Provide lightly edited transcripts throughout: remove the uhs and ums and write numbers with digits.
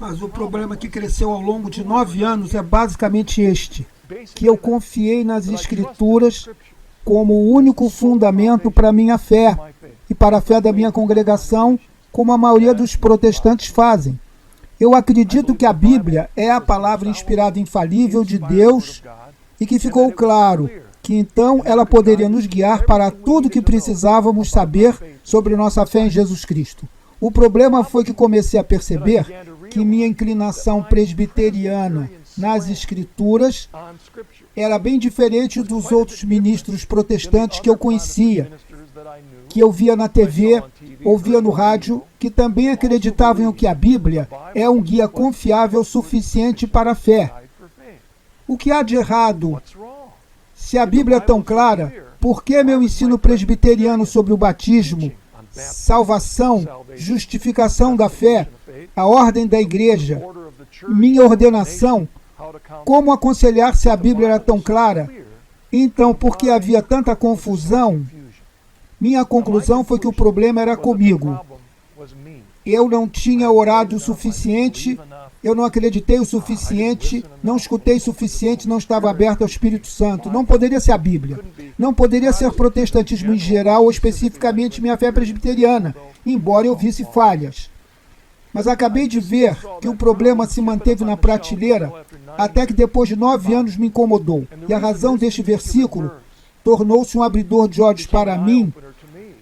Mas o problema que cresceu ao longo de 9 anos é basicamente este, que eu confiei nas Escrituras como o único fundamento para a minha fé e para a fé da minha congregação, como a maioria dos protestantes fazem. Eu acredito que a Bíblia é a palavra inspirada infalível de Deus e que ficou claro que então ela poderia nos guiar para tudo o que precisávamos saber sobre nossa fé em Jesus Cristo. O problema foi que comecei a perceber que minha inclinação presbiteriana nas Escrituras era bem diferente dos outros ministros protestantes que eu conhecia, que eu via na TV, ouvia no rádio, que também acreditavam que a Bíblia é um guia confiável suficiente para a fé. O que há de errado? Se a Bíblia é tão clara, por que meu ensino presbiteriano sobre o batismo, salvação, justificação da fé, a ordem da igreja, minha ordenação, como aconselhar se a Bíblia era tão clara? Então, por que havia tanta confusão? Minha conclusão foi que o problema era comigo. Eu não tinha orado o suficiente, eu não acreditei o suficiente, não escutei o suficiente, não estava aberto ao Espírito Santo. Não poderia ser a Bíblia. Não poderia ser protestantismo em geral ou especificamente minha fé presbiteriana, embora eu visse falhas. Mas acabei de ver que o problema se manteve na prateleira até que depois de 9 anos me incomodou. E a razão deste versículo tornou-se um abridor de olhos para mim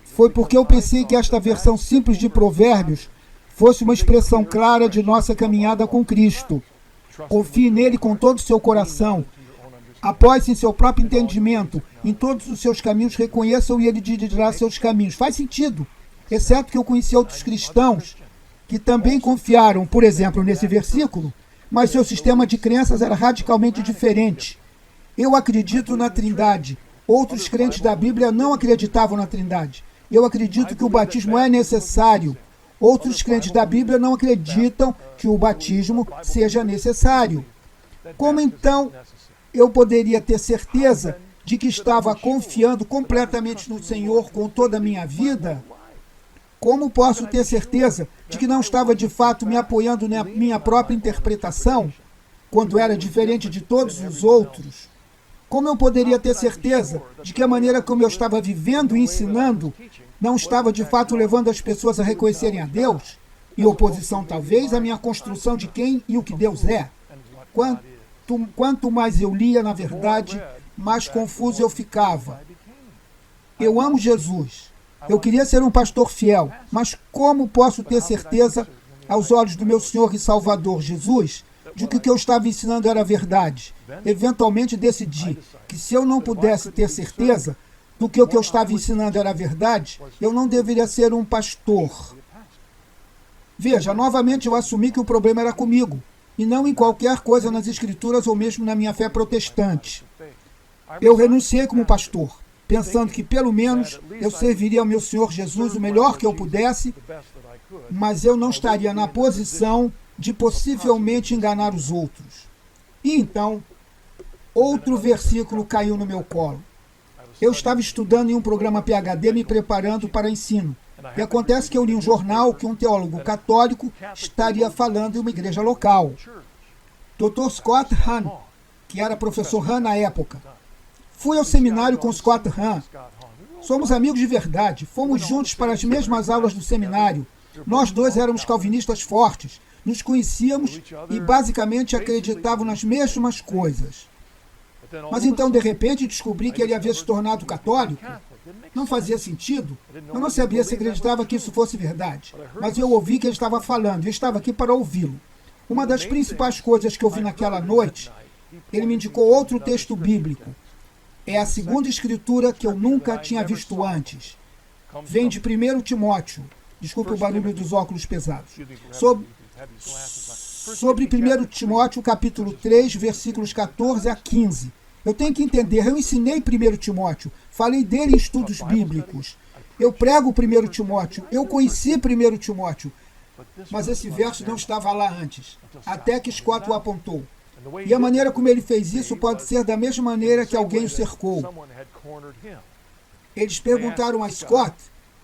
foi porque eu pensei que esta versão simples de Provérbios fosse uma expressão clara de nossa caminhada com Cristo. Confie nele com todo o seu coração. Apoie-se em seu próprio entendimento. Em todos os seus caminhos reconheçam e ele dirigirá seus caminhos. Faz sentido. Exceto que eu conheci outros cristãos que também confiaram, por exemplo, nesse versículo, mas seu sistema de crenças era radicalmente diferente. Eu acredito na Trindade. Outros crentes da Bíblia não acreditavam na Trindade. Eu acredito que o batismo é necessário. Outros crentes da Bíblia não acreditam que o batismo seja necessário. Como então eu poderia ter certeza de que estava confiando completamente no Senhor com toda a minha vida? Como posso ter certeza de que não estava de fato me apoiando na minha própria interpretação, quando era diferente de todos os outros? Como eu poderia ter certeza de que a maneira como eu estava vivendo e ensinando não estava de fato levando as pessoas a reconhecerem a Deus? Em oposição, talvez, à minha construção de quem e o que Deus é. Quanto mais eu lia, na verdade, mais confuso eu ficava. Eu amo Jesus. Eu queria ser um pastor fiel, mas como posso ter certeza, aos olhos do meu Senhor e Salvador Jesus, de que o que eu estava ensinando era verdade? Eventualmente decidi que se eu não pudesse ter certeza do que o que eu estava ensinando era verdade, eu não deveria ser um pastor. Veja, novamente eu assumi que o problema era comigo, e não em qualquer coisa nas Escrituras ou mesmo na minha fé protestante. Eu renunciei como pastor, pensando que pelo menos eu serviria ao meu Senhor Jesus o melhor que eu pudesse, mas eu não estaria na posição de possivelmente enganar os outros. E então, outro versículo caiu no meu colo. Eu estava estudando em um programa PhD me preparando para ensino. E acontece que eu li um jornal que um teólogo católico estaria falando em uma igreja local. Dr. Scott Hahn, que era professor Hahn na época. Fui ao seminário com Scott Hahn. Somos amigos de verdade. Fomos juntos para as mesmas aulas do seminário. Nós dois éramos calvinistas fortes. Nos conhecíamos e basicamente acreditavam nas mesmas coisas. Mas então, de repente, descobri que ele havia se tornado católico. Não fazia sentido. Eu não sabia se acreditava que isso fosse verdade. Mas eu ouvi que ele estava falando e eu estava aqui para ouvi-lo. Uma das principais coisas que eu vi naquela noite, ele me indicou outro texto bíblico. É a segunda escritura que eu nunca tinha visto antes. Vem de 1 Timóteo. Desculpe o barulho dos óculos pesados. Sobre 1 Timóteo, capítulo 3, versículos 14 a 15. Eu tenho que entender, eu ensinei 1 Timóteo, falei dele em estudos bíblicos. Eu prego 1 Timóteo, eu conheci 1 Timóteo, mas esse verso não estava lá antes, até que Scott o apontou. E a maneira como ele fez isso pode ser da mesma maneira que alguém o cercou. Eles perguntaram a Scott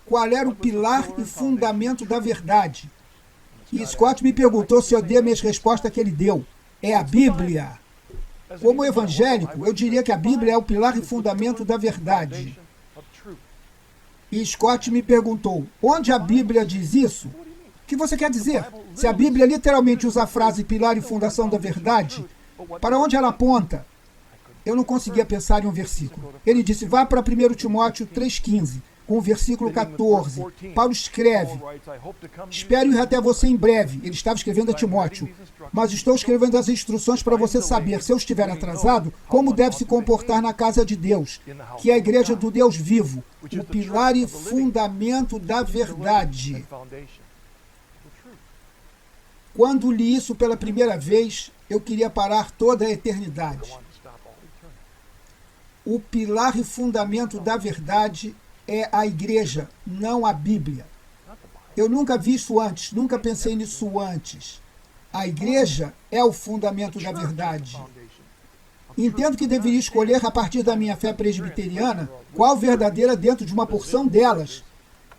qual era o pilar e fundamento da verdade. E Scott me perguntou se eu dei a mesma resposta que ele deu. É a Bíblia. Como evangélico, eu diria que a Bíblia é o pilar e fundamento da verdade. E Scott me perguntou, onde a Bíblia diz isso? O que você quer dizer? Se a Bíblia literalmente usa a frase pilar e fundação da verdade, para onde ela aponta? Eu não conseguia pensar em um versículo. Ele disse, vá para 1 Timóteo 3,15, com o versículo 14. Paulo escreve, espero ir até você em breve. Ele estava escrevendo a Timóteo. Mas estou escrevendo as instruções para você saber, se eu estiver atrasado, como deve se comportar na casa de Deus, que é a igreja do Deus vivo, o pilar e fundamento da verdade. Quando li isso pela primeira vez, eu queria parar toda a eternidade. O pilar e fundamento da verdade é a igreja, não a Bíblia. Eu nunca vi isso antes, nunca pensei nisso antes. A igreja é o fundamento da verdade. Entendo que deveria escolher, a partir da minha fé presbiteriana, qual verdadeira dentro de uma porção delas.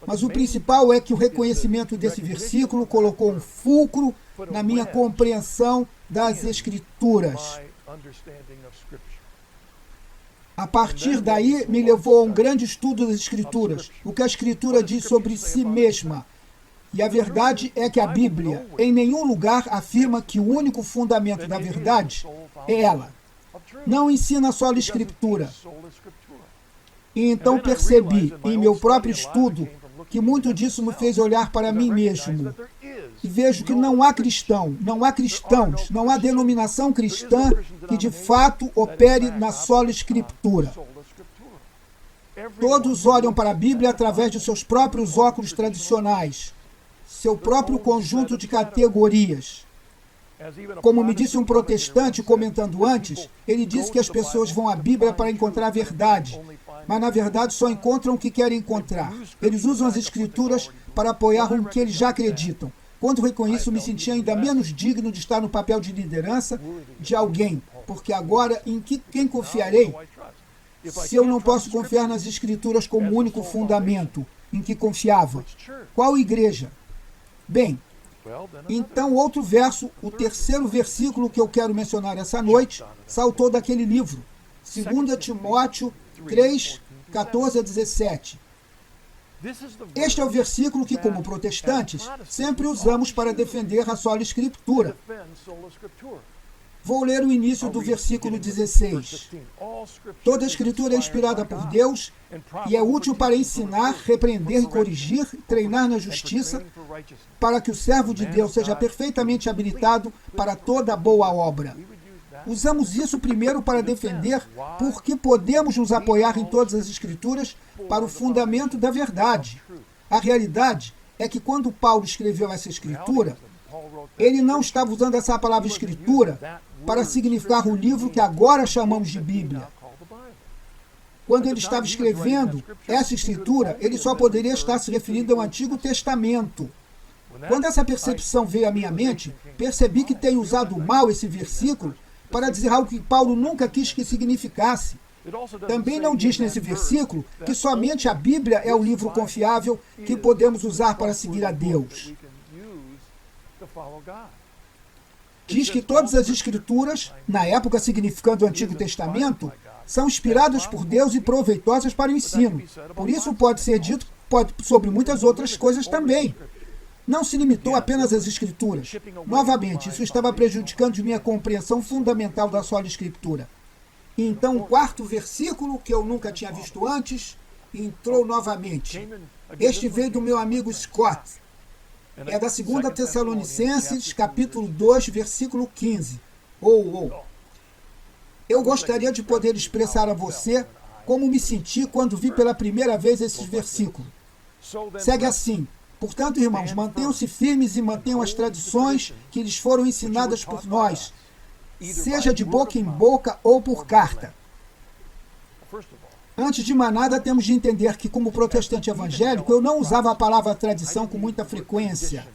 Mas o principal é que o reconhecimento desse versículo colocou um fulcro na minha compreensão das Escrituras. A partir daí, me levou a um grande estudo das Escrituras, o que a Escritura diz sobre si mesma. E a verdade é que a Bíblia, em nenhum lugar, afirma que o único fundamento da verdade é ela. Não ensina só a Escritura. E então percebi, em meu próprio estudo, que muito disso me fez olhar para mim mesmo. E vejo que não há cristão, não há cristãos, não há denominação cristã que de fato opere na sola Escritura. Todos olham para a Bíblia através de seus próprios óculos tradicionais, seu próprio conjunto de categorias. Como me disse um protestante comentando antes, ele disse que as pessoas vão à Bíblia para encontrar a verdade, mas na verdade só encontram o que querem encontrar. Eles usam as Escrituras para apoiar o que eles já acreditam. Quando reconheço, me senti ainda menos digno de estar no papel de liderança de alguém, porque agora em quem confiarei? Se eu não posso confiar nas Escrituras como único fundamento em que confiava, qual igreja? Bem, então outro verso, o terceiro versículo que eu quero mencionar essa noite, saltou daquele livro, 2 Timóteo 3, 14 a 17. Este é o versículo que, como protestantes, sempre usamos para defender a sola Escritura. Vou ler o início do versículo 16. Toda a Escritura é inspirada por Deus e é útil para ensinar, repreender e corrigir, treinar na justiça, para que o servo de Deus seja perfeitamente habilitado para toda boa obra. Usamos isso primeiro para defender, porque podemos nos apoiar em todas as Escrituras para o fundamento da verdade. A realidade é que quando Paulo escreveu essa Escritura, ele não estava usando essa palavra Escritura para significar o livro que agora chamamos de Bíblia. Quando ele estava escrevendo essa Escritura, ele só poderia estar se referindo ao Antigo Testamento. Quando essa percepção veio à minha mente, percebi que tenho usado mal esse versículo para dizer algo que Paulo nunca quis que significasse. Também não diz nesse versículo que somente a Bíblia é o livro confiável que podemos usar para seguir a Deus. Diz que todas as Escrituras, na época significando o Antigo Testamento, são inspiradas por Deus e proveitosas para o ensino. Por isso pode ser dito sobre muitas outras coisas também. Não se limitou apenas às Escrituras. Novamente, isso estava prejudicando minha compreensão fundamental da sola Escritura. E então, o quarto versículo, que eu nunca tinha visto antes, entrou novamente. Este veio do meu amigo Scott. É da 2 Tessalonicenses, capítulo 2, versículo 15. Eu gostaria de poder expressar a você como me senti quando vi pela primeira vez esse versículo. Segue assim. Portanto, irmãos, mantenham-se firmes e mantenham as tradições que lhes foram ensinadas por nós, seja de boca em boca ou por carta. Antes de mais nada, temos de entender que, como protestante evangélico, eu não usava a palavra tradição com muita frequência.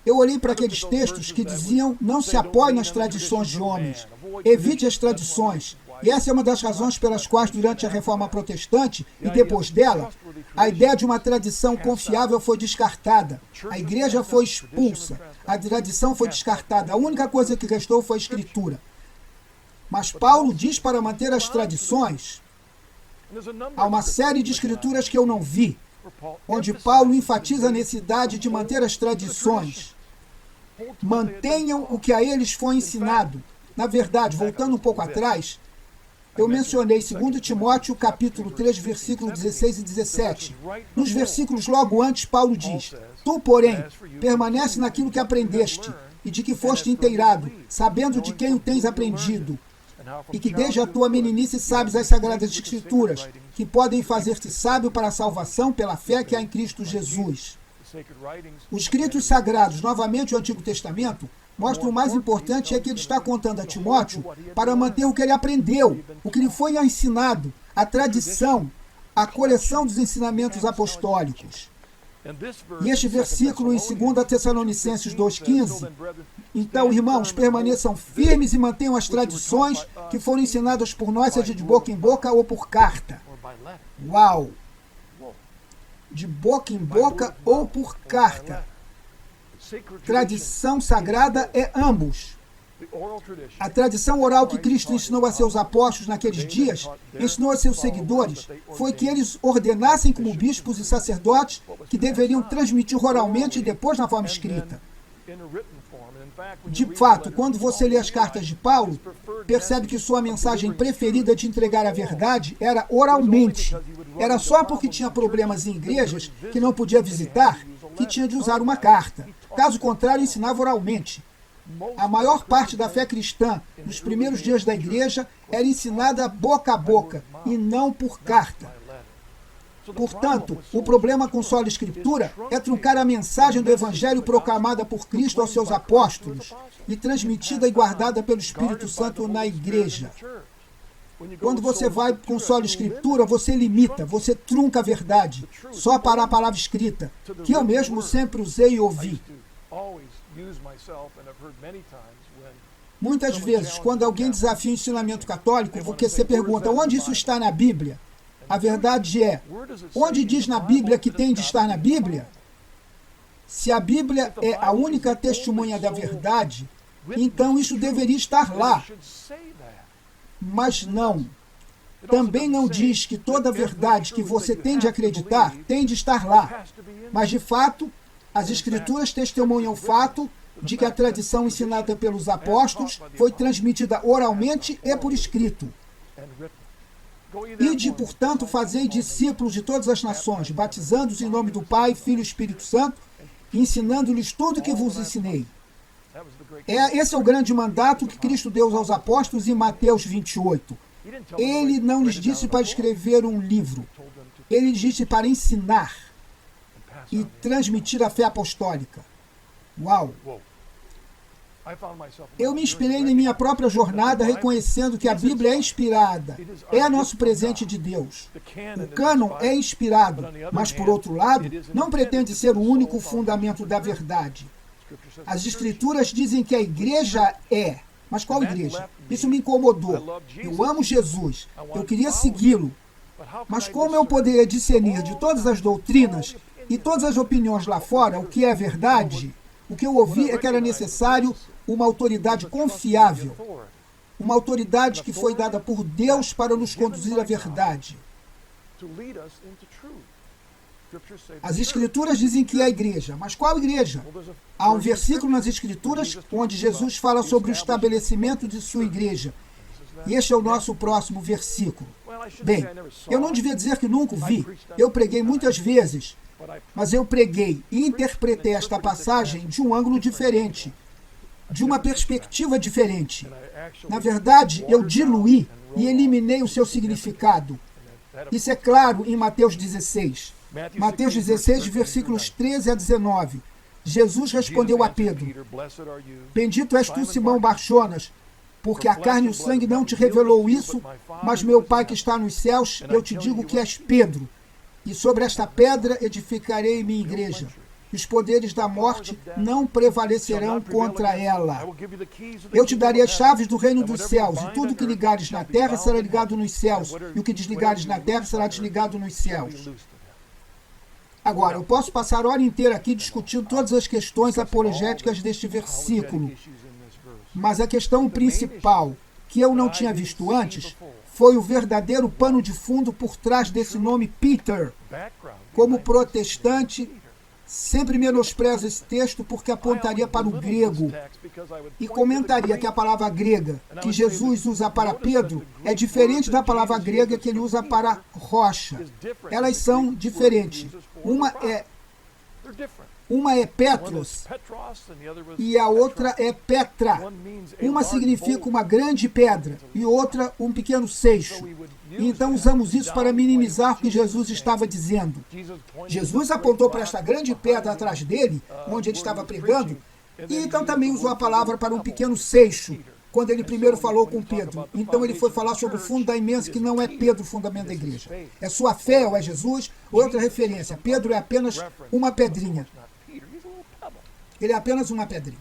Eu olhei para aqueles textos que diziam: não se apoie nas tradições de homens, evite as tradições, E essa é uma das razões pelas quais, durante a Reforma Protestante e depois dela, a ideia de uma tradição confiável foi descartada. A igreja foi expulsa. A tradição foi descartada. A única coisa que restou foi a Escritura. Mas Paulo diz para manter as tradições. Há uma série de escrituras que eu não vi, onde Paulo enfatiza a necessidade de manter as tradições. Mantenham o que a eles foi ensinado. Na verdade, voltando um pouco atrás, eu mencionei 2 Timóteo, capítulo 3, versículo 16 e 17. Nos versículos logo antes, Paulo diz: Tu, porém, permanece naquilo que aprendeste e de que foste inteirado, sabendo de quem o tens aprendido, e que desde a tua meninice sabes as sagradas escrituras, que podem fazer-te sábio para a salvação pela fé que há em Cristo Jesus. Os escritos sagrados, novamente o Antigo Testamento, mostram o mais importante é que ele está contando a Timóteo para manter o que ele aprendeu, o que lhe foi ensinado, a tradição, a coleção dos ensinamentos apostólicos. E este versículo em 2 Tessalonicenses 2,15, então, irmãos, permaneçam firmes e mantenham as tradições que foram ensinadas por nós, seja de boca em boca ou por carta. Uau! De boca em boca ou por carta. Tradição sagrada é ambos. A tradição oral que Cristo ensinou a seus apóstolos naqueles dias, ensinou a seus seguidores, foi que eles ordenassem como bispos e sacerdotes que deveriam transmitir oralmente e depois na forma escrita. De fato, quando você lê as cartas de Paulo, percebe que sua mensagem preferida de entregar a verdade era oralmente. Era só porque tinha problemas em igrejas que não podia visitar que tinha de usar uma carta. Caso contrário, ensinava oralmente. A maior parte da fé cristã nos primeiros dias da igreja era ensinada boca a boca e não por carta. Portanto, o problema com sola escritura é truncar a mensagem do Evangelho proclamada por Cristo aos seus apóstolos e transmitida e guardada pelo Espírito Santo na igreja. Quando você vai com sola escritura, você limita, você trunca a verdade, só para a palavra escrita, que eu mesmo sempre usei e ouvi. Muitas vezes, quando alguém desafia o ensinamento católico, você pergunta, onde isso está na Bíblia? A verdade é, onde diz na Bíblia que tem de estar na Bíblia? Se a Bíblia é a única testemunha da verdade, então isso deveria estar lá. Mas não. Também não diz que toda a verdade que você tem de acreditar tem de estar lá. Mas, de fato, as Escrituras testemunham o fato de que a tradição ensinada pelos apóstolos foi transmitida oralmente e por escrito. Ide, portanto, fazei discípulos de todas as nações, batizando-os em nome do Pai, Filho e Espírito Santo, e ensinando-lhes tudo o que vos ensinei. Esse é o grande mandato que Cristo deu aos apóstolos em Mateus 28. Ele não lhes disse para escrever um livro. Ele lhes disse para ensinar e transmitir a fé apostólica. Uau! Eu me inspirei em minha própria jornada reconhecendo que a Bíblia é inspirada, é nosso presente de Deus. O cânon é inspirado, mas, por outro lado, não pretende ser o único fundamento da verdade. As Escrituras dizem que a igreja é, mas qual igreja? Isso me incomodou. Eu amo Jesus, eu queria segui-lo, mas como eu poderia discernir de todas as doutrinas e todas as opiniões lá fora o que é verdade? O que eu ouvi é que era necessário uma autoridade confiável, uma autoridade que foi dada por Deus para nos conduzir à verdade. As Escrituras dizem que é a igreja, mas qual igreja? Há um versículo nas Escrituras onde Jesus fala sobre o estabelecimento de sua igreja. E este é o nosso próximo versículo. Bem, eu não devia dizer que nunca o vi. Eu preguei muitas vezes, mas eu preguei e interpretei esta passagem de um ângulo diferente, de uma perspectiva diferente. Na verdade, eu diluí e eliminei o seu significado. Isso é claro em Mateus 16. Mateus 16, versículos 13 a 19. Jesus respondeu a Pedro: Bendito és tu, Simão Barjonas, porque a carne e o sangue não te revelou isso, mas meu Pai que está nos céus, eu te digo que és Pedro, e sobre esta pedra edificarei minha igreja, e os poderes da morte não prevalecerão contra ela. Eu te darei as chaves do reino dos céus, e tudo que ligares na terra será ligado nos céus, e o que desligares na terra será desligado nos céus. Agora, eu posso passar a hora inteira aqui discutindo todas as questões apologéticas deste versículo, mas a questão principal, que eu não tinha visto antes, foi o verdadeiro pano de fundo por trás desse nome Peter. Como protestante, sempre menosprezo esse texto porque apontaria para o grego e comentaria que a palavra grega que Jesus usa para Pedro é diferente da palavra grega que ele usa para rocha. Elas são diferentes. Uma é Petros e a outra é Petra. Uma significa uma grande pedra e outra um pequeno seixo. Então usamos isso para minimizar o que Jesus estava dizendo. Jesus apontou para esta grande pedra atrás dele, onde ele estava pregando, e então também usou a palavra para um pequeno seixo, quando ele primeiro falou com Pedro. Então ele foi falar sobre o fundo da imensa, que não é Pedro o fundamento da igreja. É sua fé ou é Jesus? Outra referência. Pedro é apenas uma pedrinha. Ele é apenas uma pedrinha.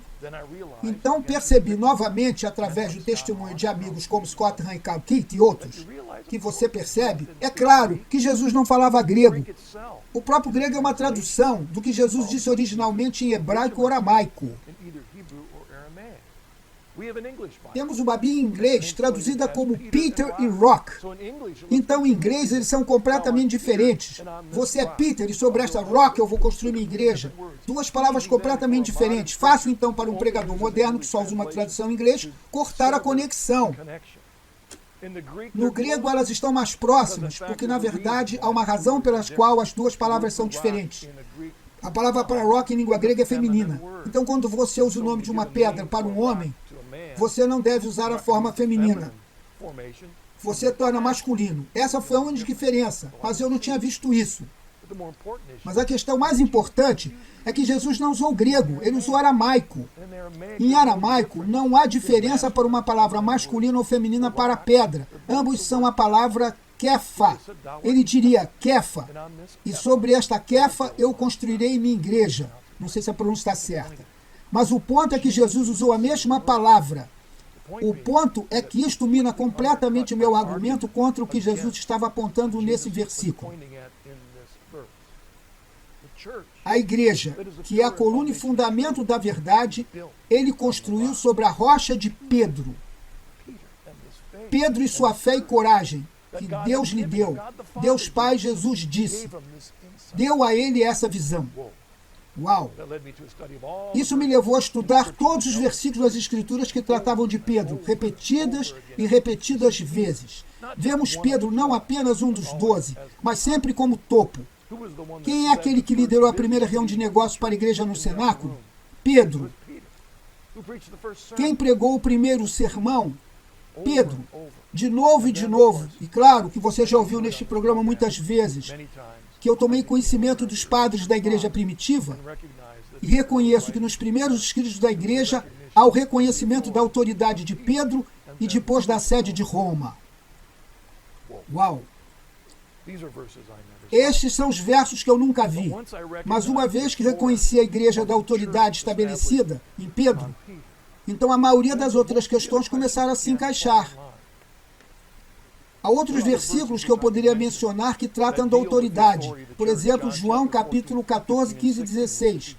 Então percebi novamente, através do testemunho de amigos como Scott Hahn, Carl Keith e outros, que você percebe, é claro, que Jesus não falava grego. O próprio grego é uma tradução do que Jesus disse originalmente em hebraico ou aramaico. Temos uma Bíblia em inglês traduzida como Peter e Rock. Então, em inglês, eles são completamente diferentes. Você é Peter e sobre esta rock eu vou construir minha igreja. Duas palavras completamente diferentes. Fácil, então, para um pregador moderno que só usa uma tradução em inglês, cortar a conexão. No grego, elas estão mais próximas, porque, na verdade, há uma razão pela qual as duas palavras são diferentes. A palavra para rock em língua grega é feminina. Então, quando você usa o nome de uma pedra para um homem, você não deve usar a forma feminina. Você torna masculino. Essa foi a única diferença, mas eu não tinha visto isso. Mas a questão mais importante é que Jesus não usou grego, ele usou aramaico. Em aramaico, não há diferença para uma palavra masculina ou feminina para pedra. Ambos são a palavra kefa. Ele diria kefa. E sobre esta kefa eu construirei minha igreja. Não sei se a pronúncia está certa. Mas o ponto é que Jesus usou a mesma palavra. O ponto é que isto mina completamente o meu argumento contra o que Jesus estava apontando nesse versículo. A igreja, que é a coluna e fundamento da verdade, ele construiu sobre a rocha de Pedro. Pedro e sua fé e coragem, que Deus lhe deu. Deus Pai, Jesus disse. Deu a ele essa visão. Uau! Isso me levou a estudar todos os versículos das Escrituras que tratavam de Pedro, repetidas e repetidas vezes. Vemos Pedro não apenas um dos 12, mas sempre como topo. Quem é aquele que liderou a primeira reunião de negócios para a igreja no cenáculo? Pedro. Quem pregou o primeiro sermão? Pedro. De novo e de novo. E claro que você já ouviu neste programa muitas vezes que eu tomei conhecimento dos padres da igreja primitiva e reconheço que nos primeiros escritos da igreja há o reconhecimento da autoridade de Pedro e depois da sede de Roma. Uau! Estes são os versos que eu nunca vi, mas uma vez que reconheci a igreja da autoridade estabelecida em Pedro, então a maioria das outras questões começaram a se encaixar. Há outros versículos que eu poderia mencionar que tratam da autoridade. Por exemplo, João capítulo 14, 15 e 16.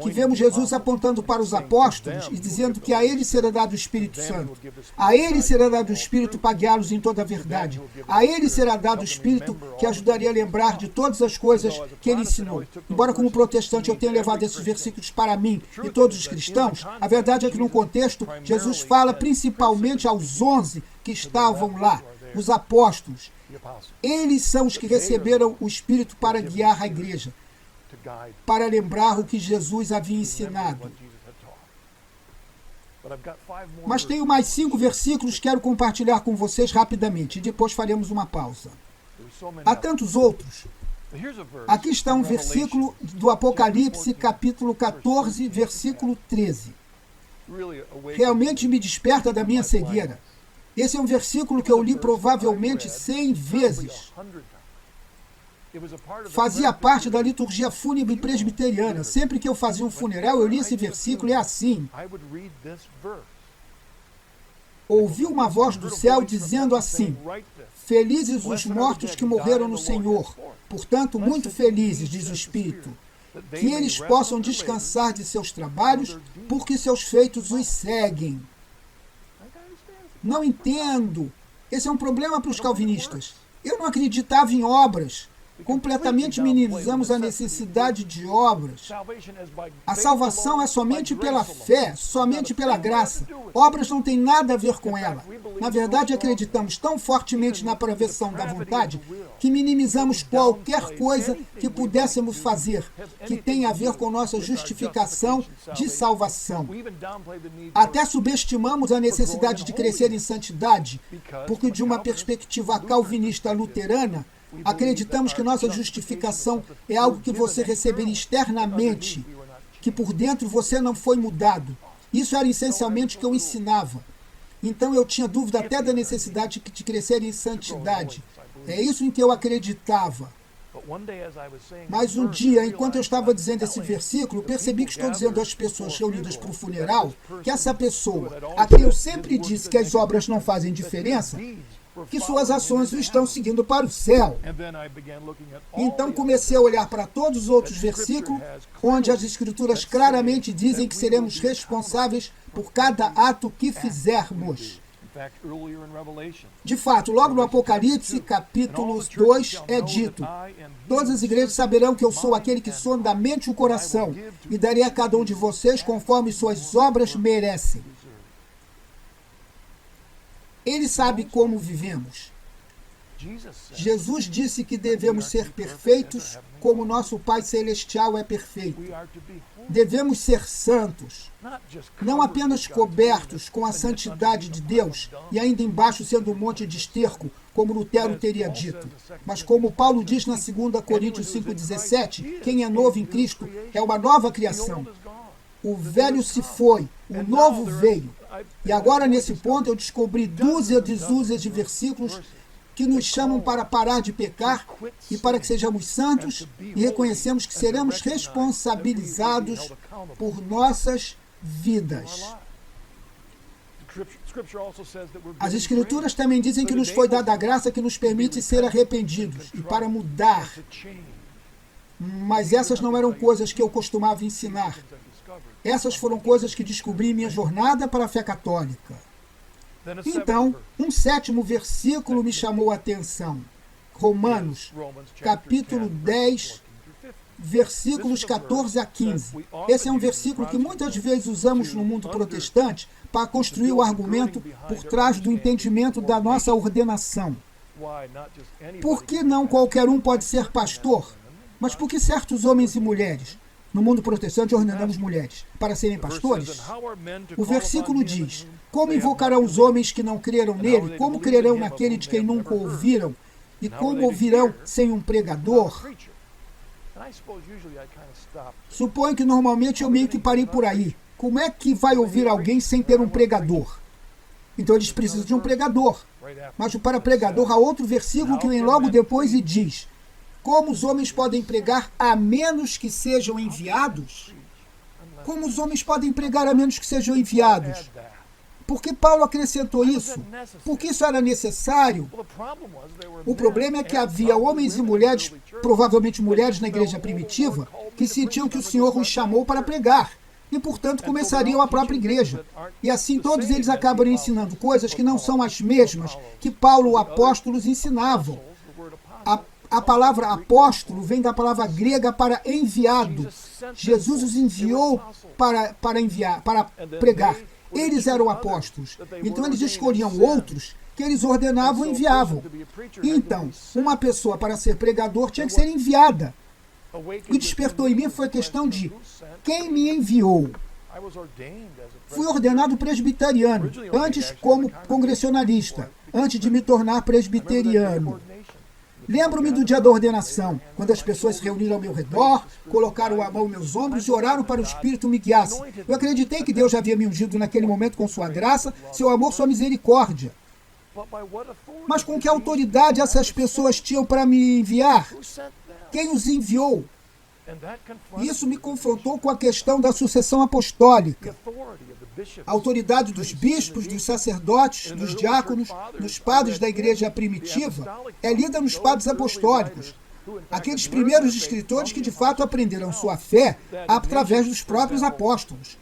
Que vemos Jesus apontando para os apóstolos e dizendo que a ele será dado o Espírito Santo. A ele será dado o Espírito para guiá-los em toda a verdade. A ele será dado o Espírito que ajudaria a lembrar de todas as coisas que ele ensinou. Embora como protestante eu tenha levado esses versículos para mim e todos os cristãos, a verdade é que no contexto Jesus fala principalmente aos 11 que estavam lá. Os apóstolos, eles são os que receberam o Espírito para guiar a igreja, para lembrar o que Jesus havia ensinado. Mas tenho mais 5 versículos que quero compartilhar com vocês rapidamente, e depois faremos uma pausa. Há tantos outros. Aqui está um versículo do Apocalipse, capítulo 14, versículo 13. Realmente me desperta da minha cegueira. Esse é um versículo que eu li provavelmente 100 vezes. Fazia parte da liturgia fúnebre presbiteriana. Sempre que eu fazia um funeral, eu li esse versículo, é assim. Ouvi uma voz do céu dizendo assim: felizes os mortos que morreram no Senhor. Portanto, muito felizes, diz o Espírito, que eles possam descansar de seus trabalhos, porque seus feitos os seguem. Não entendo. Esse é um problema para os calvinistas. Eu não acreditava em obras. Completamente minimizamos a necessidade de obras. A salvação é somente pela fé, somente pela graça. Obras não têm nada a ver com ela. Na verdade, acreditamos tão fortemente na aprovação da vontade que minimizamos qualquer coisa que pudéssemos fazer que tenha a ver com nossa justificação de salvação. Até subestimamos a necessidade de crescer em santidade, porque de uma perspectiva calvinista luterana, acreditamos que nossa justificação é algo que você receberia externamente, que por dentro você não foi mudado. Isso era essencialmente o que eu ensinava. Então eu tinha dúvida até da necessidade de crescer em santidade. É isso em que eu acreditava. Mas um dia, enquanto eu estava dizendo esse versículo, percebi que estou dizendo às pessoas reunidas para o funeral que essa pessoa, a quem eu sempre disse que as obras não fazem diferença, que suas ações o estão seguindo para o céu. Então comecei a olhar para todos os outros versículos, onde as Escrituras claramente dizem que seremos responsáveis por cada ato que fizermos. De fato, logo no Apocalipse, capítulo 2, é dito: todas as igrejas saberão que eu sou aquele que sonda a mente e o coração, e darei a cada um de vocês conforme suas obras merecem. Ele sabe como vivemos. Jesus disse que devemos ser perfeitos como nosso Pai Celestial é perfeito. Devemos ser santos, não apenas cobertos com a santidade de Deus e ainda embaixo sendo um monte de esterco, como Lutero teria dito, mas como Paulo diz na 2 Coríntios 5,17, quem é novo em Cristo é uma nova criação. O velho se foi, o novo veio. E agora, nesse ponto, eu descobri dúzias de versículos que nos chamam para parar de pecar e para que sejamos santos e reconhecemos que seremos responsabilizados por nossas vidas. As Escrituras também dizem que nos foi dada a graça que nos permite ser arrependidos e para mudar. Mas essas não eram coisas que eu costumava ensinar. Essas foram coisas que descobri em minha jornada para a fé católica. Então, um sétimo versículo me chamou a atenção. Romanos, capítulo 10, versículos 14 a 15. Esse é um versículo que muitas vezes usamos no mundo protestante para construir o argumento por trás do entendimento da nossa ordenação. Por que não qualquer um pode ser pastor? Mas por que certos homens e mulheres? No mundo protestante, ordenamos mulheres para serem pastores. O versículo diz: como invocarão os homens que não creram nele? Como crerão naquele de quem nunca ouviram? E como ouvirão sem um pregador? Suponho que normalmente eu meio que parei por aí. Como é que vai ouvir alguém sem ter um pregador? Então eles precisam de um pregador. Mas para pregador há outro versículo que vem logo depois e diz: como os homens podem pregar a menos que sejam enviados? Como os homens podem pregar a menos que sejam enviados? Por que Paulo acrescentou isso? Porque isso era necessário. O problema é que havia homens e mulheres, provavelmente mulheres na igreja primitiva, que sentiam que o Senhor os chamou para pregar. E, portanto, começariam a própria igreja. E assim todos eles acabam ensinando coisas que não são as mesmas que Paulo, o apóstolo, ensinavam. A palavra apóstolo vem da palavra grega para enviado. Jesus os enviou para pregar. Eles eram apóstolos. Então eles escolhiam outros que eles ordenavam e enviavam. Então, uma pessoa para ser pregador tinha que ser enviada. O que despertou em mim foi a questão de quem me enviou. Fui ordenado presbiteriano, antes como congressionalista, antes de me tornar presbiteriano. Lembro-me do dia da ordenação, quando as pessoas se reuniram ao meu redor, colocaram a mão nos meus ombros e oraram para o Espírito me guiasse. Eu acreditei que Deus já havia me ungido naquele momento com sua graça, seu amor, sua misericórdia. Mas com que autoridade essas pessoas tinham para me enviar? Quem os enviou? Isso me confrontou com a questão da sucessão apostólica. A autoridade dos bispos, dos sacerdotes, dos diáconos, dos padres da igreja primitiva é lida nos padres apostólicos, aqueles primeiros escritores que de fato aprenderam sua fé através dos próprios apóstolos.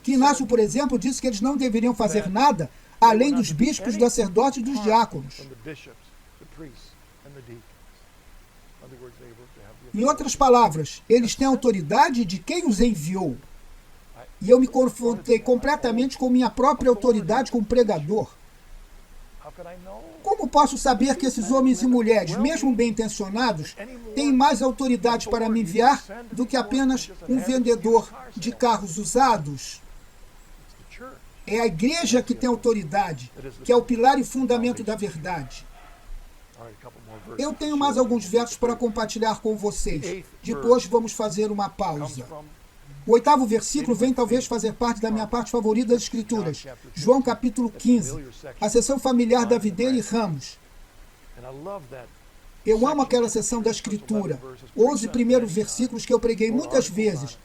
Que Inácio, por exemplo, disse que eles não deveriam fazer nada além dos bispos, dos sacerdotes e dos diáconos. Em outras palavras, eles têm autoridade de quem os enviou. E eu me confrontei completamente com minha própria autoridade como pregador. Como posso saber que esses homens e mulheres, mesmo bem-intencionados, têm mais autoridade para me enviar do que apenas um vendedor de carros usados? É a igreja que tem autoridade, que é o pilar e fundamento da verdade. Eu tenho mais alguns versos para compartilhar com vocês. Depois vamos fazer uma pausa. O 8º versículo vem talvez fazer parte da minha parte favorita das Escrituras. João capítulo 15, a seção familiar da videira e ramos. Eu amo aquela seção da Escritura. 11 primeiros versículos que eu preguei muitas vezes.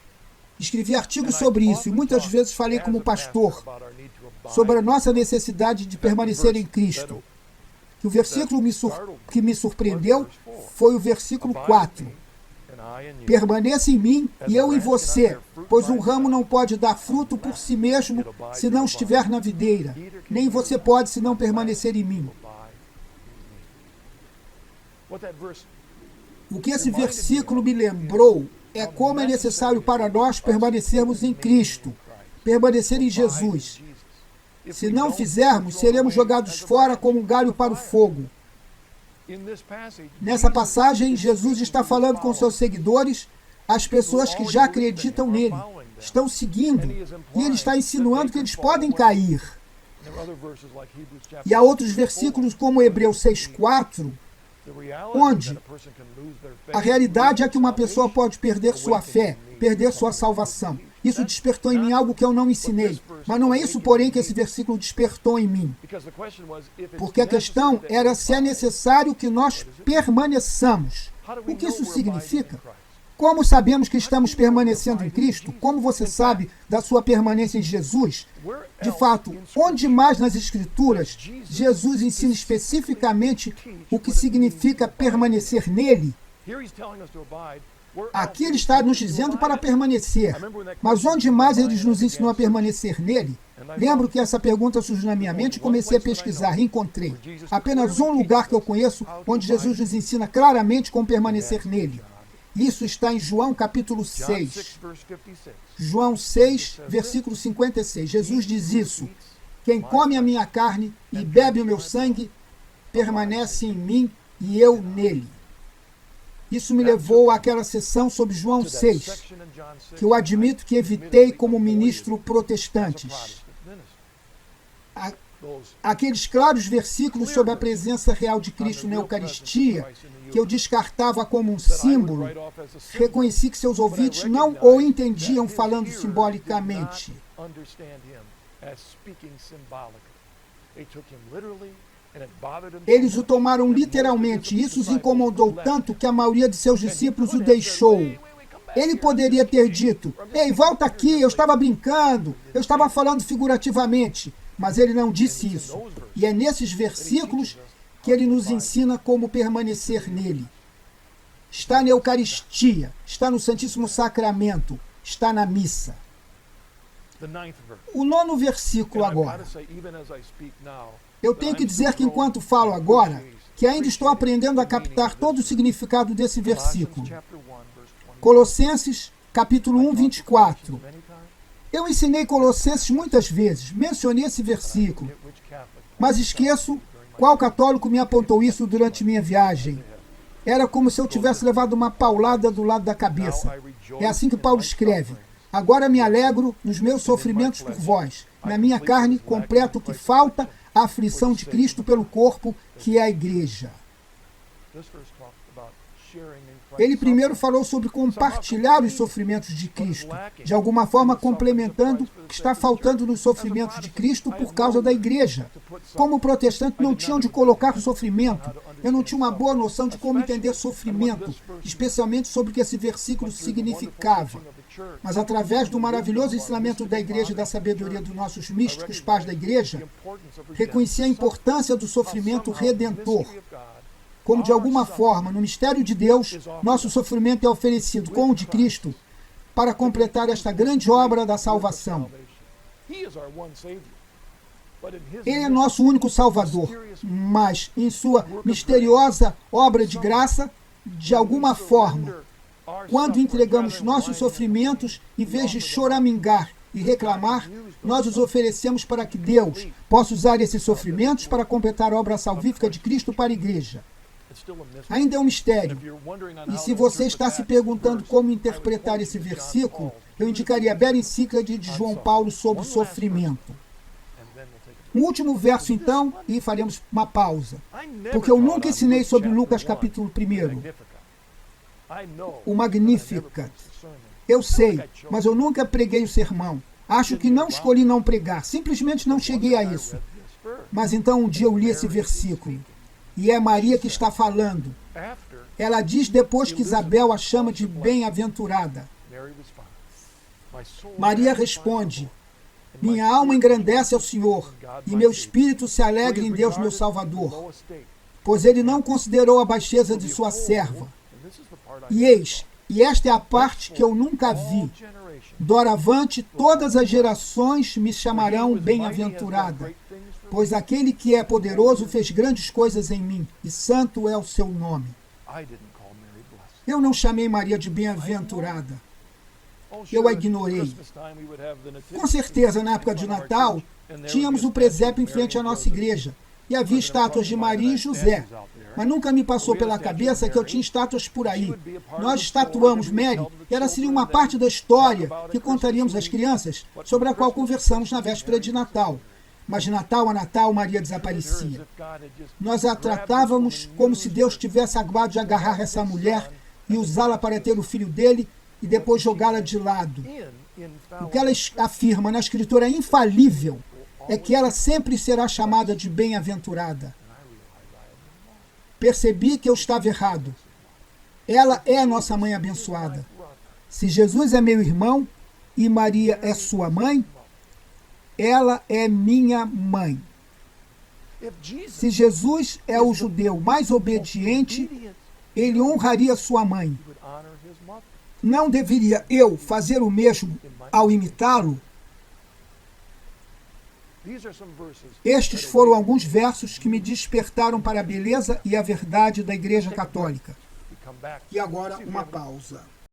Escrevi artigos sobre isso e muitas vezes falei como pastor sobre a nossa necessidade de permanecer em Cristo. O versículo que me surpreendeu foi o versículo 4. Permaneça em mim e eu em você, pois um ramo não pode dar fruto por si mesmo se não estiver na videira, nem você pode se não permanecer em mim. O que esse versículo me lembrou é como é necessário para nós permanecermos em Cristo, permanecer em Jesus. Se não fizermos, seremos jogados fora como um galho para o fogo. Nessa passagem, Jesus está falando com seus seguidores, as pessoas que já acreditam nele, estão seguindo, e ele está insinuando que eles podem cair. E há outros versículos, como Hebreus 6,4, onde a realidade é que uma pessoa pode perder sua fé, perder sua salvação. Isso despertou em mim algo que eu não ensinei. Mas não é isso, porém, que esse versículo despertou em mim. Porque a questão era se é necessário que nós permaneçamos. O que isso significa? Como sabemos que estamos permanecendo em Cristo? Como você sabe da sua permanência em Jesus? De fato, onde mais nas Escrituras Jesus ensina especificamente o que significa permanecer nele? Aqui ele está nos dizendo para permanecer. Mas onde mais ele nos ensinou a permanecer nele? Lembro que essa pergunta surgiu na minha mente e comecei a pesquisar e encontrei apenas um lugar que eu conheço onde Jesus nos ensina claramente como permanecer nele. Isso está em João capítulo 6. João 6, versículo 56. Jesus diz isso: quem come a minha carne e bebe o meu sangue, permanece em mim e eu nele. Isso me levou àquela sessão sobre João 6, que eu admito que evitei como ministro protestantes. Aqueles claros versículos sobre a presença real de Cristo na Eucaristia, que eu descartava como um símbolo, reconheci que seus ouvintes não o entendiam falando simbolicamente. Eles o tomaram literalmente. Isso os incomodou tanto que a maioria de seus discípulos o deixou. Ele poderia ter dito: ei, volta aqui, eu estava brincando, eu estava falando figurativamente. Mas ele não disse isso. E é nesses versículos que ele nos ensina como permanecer nele. Está na Eucaristia, está no Santíssimo Sacramento, está na missa. O 9º versículo agora. Eu tenho que dizer que enquanto falo agora, que ainda estou aprendendo a captar todo o significado desse versículo. Colossenses, capítulo 1, 24. Eu ensinei Colossenses muitas vezes, mencionei esse versículo, mas esqueço qual católico me apontou isso durante minha viagem. Era como se eu tivesse levado uma paulada do lado da cabeça. É assim que Paulo escreve: agora me alegro nos meus sofrimentos por vós. Na minha carne completo o que falta, a aflição de Cristo pelo corpo, que é a igreja. Ele primeiro falou sobre compartilhar os sofrimentos de Cristo, de alguma forma complementando o que está faltando nos sofrimentos de Cristo por causa da igreja. Como protestante, não tinha onde colocar o sofrimento. Eu não tinha uma boa noção de como entender sofrimento, especialmente sobre o que esse versículo significava. Mas através do maravilhoso ensinamento da igreja e da sabedoria dos nossos místicos pais da igreja, reconheci a importância do sofrimento redentor. Como de alguma forma, no mistério de Deus, nosso sofrimento é oferecido com o de Cristo para completar esta grande obra da salvação. Ele é nosso único Salvador, mas em sua misteriosa obra de graça, de alguma forma, quando entregamos nossos sofrimentos, em vez de choramingar e reclamar, nós os oferecemos para que Deus possa usar esses sofrimentos para completar a obra salvífica de Cristo para a igreja. Ainda é um mistério. E se você está se perguntando como interpretar esse versículo, eu indicaria a bela encíclica de João Paulo sobre o sofrimento. Um último verso, então, e faremos uma pausa. Porque eu nunca ensinei sobre Lucas capítulo 1, o Magnificat. Eu sei, mas eu nunca preguei o sermão. Acho que não escolhi não pregar, simplesmente não cheguei a isso. Mas então um dia eu li esse versículo. E é Maria que está falando. Ela diz depois que Isabel a chama de bem-aventurada. Maria responde: minha alma engrandece ao Senhor, e meu espírito se alegra em Deus meu Salvador, pois ele não considerou a baixeza de sua serva. E eis, e esta é a parte que eu nunca vi, doravante todas as gerações me chamarão bem-aventurada, pois aquele que é poderoso fez grandes coisas em mim, e santo é o seu nome. Eu não chamei Maria de bem-aventurada. Eu a ignorei. Com certeza, na época de Natal, tínhamos um presépio em frente à nossa igreja, e havia estátuas de Maria e José. Mas nunca me passou pela cabeça que eu tinha estátuas por aí. Nós estatuamos Mary, e ela seria uma parte da história que contaríamos às crianças, sobre a qual conversamos na véspera de Natal. Mas de Natal a Natal, Maria desaparecia. Nós a tratávamos como se Deus tivesse acabado de agarrar essa mulher e usá-la para ter o filho dele e depois jogá-la de lado. O que ela afirma na Escritura infalível é que ela sempre será chamada de bem-aventurada. Percebi que eu estava errado. Ela é a nossa mãe abençoada. Se Jesus é meu irmão e Maria é sua mãe, ela é minha mãe. Se Jesus é o judeu mais obediente, ele honraria sua mãe. Não deveria eu fazer o mesmo ao imitá-lo? Estes foram alguns versos que me despertaram para a beleza e a verdade da Igreja Católica. E agora uma pausa.